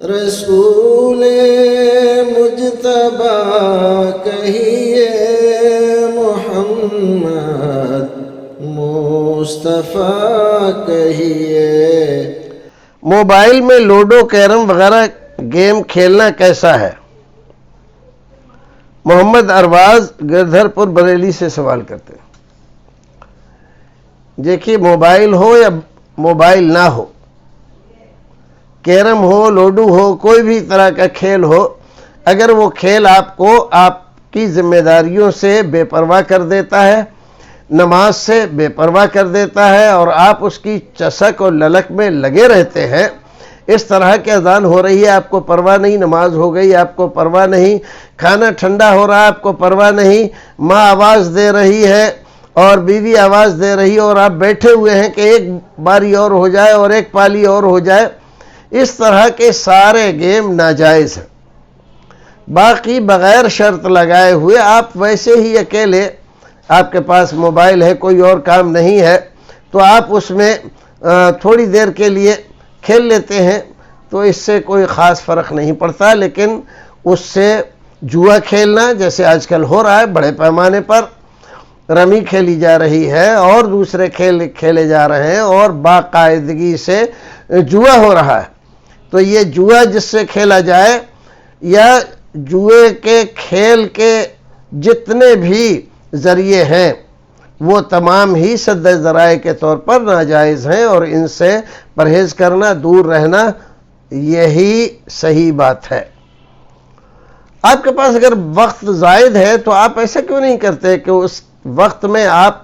رسول مجتبی کہیے، محمد مصطفیٰ کہیے۔ موبائل میں لوڈو، کیرم وغیرہ گیم کھیلنا کیسا ہے؟ محمد ارباز گردھر پور بریلی سے سوال کرتے ہیں۔ دیکھیے، موبائل ہو یا موبائل نہ ہو، کیرم ہو، لوڈو ہو، کوئی بھی طرح کا کھیل ہو، اگر وہ کھیل آپ کو آپ کی ذمہ داریوں سے بے پرواہ کر دیتا ہے، نماز سے بے پرواہ کر دیتا ہے، اور آپ اس کی چسک اور للک میں لگے رہتے ہیں، اس طرح کی اذان ہو رہی ہے، آپ کو پرواہ نہیں، نماز ہو گئی آپ کو پرواہ نہیں، کھانا ٹھنڈا ہو رہا ہے آپ کو پرواہ نہیں، ماں آواز دے رہی ہے اور بیوی آواز دے رہی ہے، اور آپ بیٹھے ہوئے ہیں کہ ایک باری اور ہو جائے اور ایک پالی اور ہو جائے، اس طرح کے سارے گیم ناجائز ہیں۔ باقی بغیر شرط لگائے ہوئے آپ ویسے ہی اکیلے، آپ کے پاس موبائل ہے، کوئی اور کام نہیں ہے، تو آپ اس میں تھوڑی دیر کے لیے کھیل لیتے ہیں، تو اس سے کوئی خاص فرق نہیں پڑتا۔ لیکن اس سے جوا کھیلنا، جیسے آج کل ہو رہا ہے بڑے پیمانے پر، رمی کھیلی جا رہی ہے اور دوسرے کھیل کھیلے جا رہے ہیں، اور باقاعدگی سے جوا ہو رہا ہے، تو یہ جوا جس سے کھیلا جائے، یا جوئے کے کھیل کے جتنے بھی ذریعے ہیں وہ تمام ہی سد ذرائع کے طور پر ناجائز ہیں، اور ان سے پرہیز کرنا، دور رہنا، یہی صحیح بات ہے۔ آپ کے پاس اگر وقت زائد ہے تو آپ ایسا کیوں نہیں کرتے کہ اس وقت میں آپ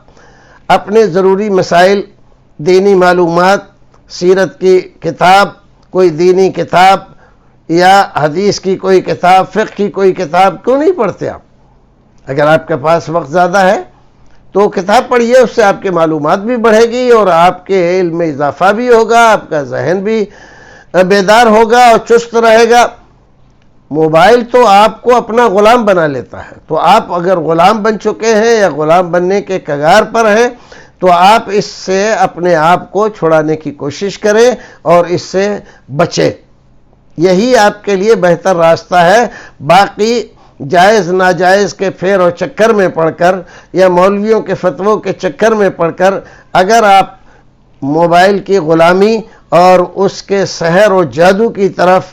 اپنے ضروری مسائل، دینی معلومات، سیرت کی کتاب، کوئی دینی کتاب یا حدیث کی کوئی کتاب، فقہ کی کوئی کتاب کیوں نہیں پڑھتے آپ؟ اگر آپ کے پاس وقت زیادہ ہے تو کتاب پڑھیے، اس سے آپ کی معلومات بھی بڑھے گی اور آپ کے علم میں اضافہ بھی ہوگا، آپ کا ذہن بھی بیدار ہوگا اور چست رہے گا۔ موبائل تو آپ کو اپنا غلام بنا لیتا ہے، تو آپ اگر غلام بن چکے ہیں یا غلام بننے کے کگار پر ہیں تو آپ اس سے اپنے آپ کو چھڑانے کی کوشش کریں اور اس سے بچیں، یہی آپ کے لیے بہتر راستہ ہے۔ باقی جائز ناجائز کے پھیر و چکر میں پڑھ کر یا مولویوں کے فتووں کے چکر میں پڑھ کر اگر آپ موبائل کی غلامی اور اس کے سحر و جادو کی طرف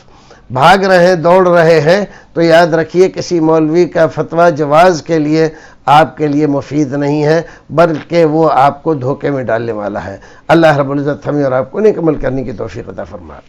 بھاگ رہے ہیں، دوڑ رہے ہیں، تو یاد رکھیے کسی مولوی کا فتویٰ جواز کے لیے آپ کے لیے مفید نہیں ہے، بلکہ وہ آپ کو دھوکے میں ڈالنے والا ہے۔ اللہ رب العزت ہمیں اور آپ کو نیک عمل کرنے کی توفیق عطا فرمائے۔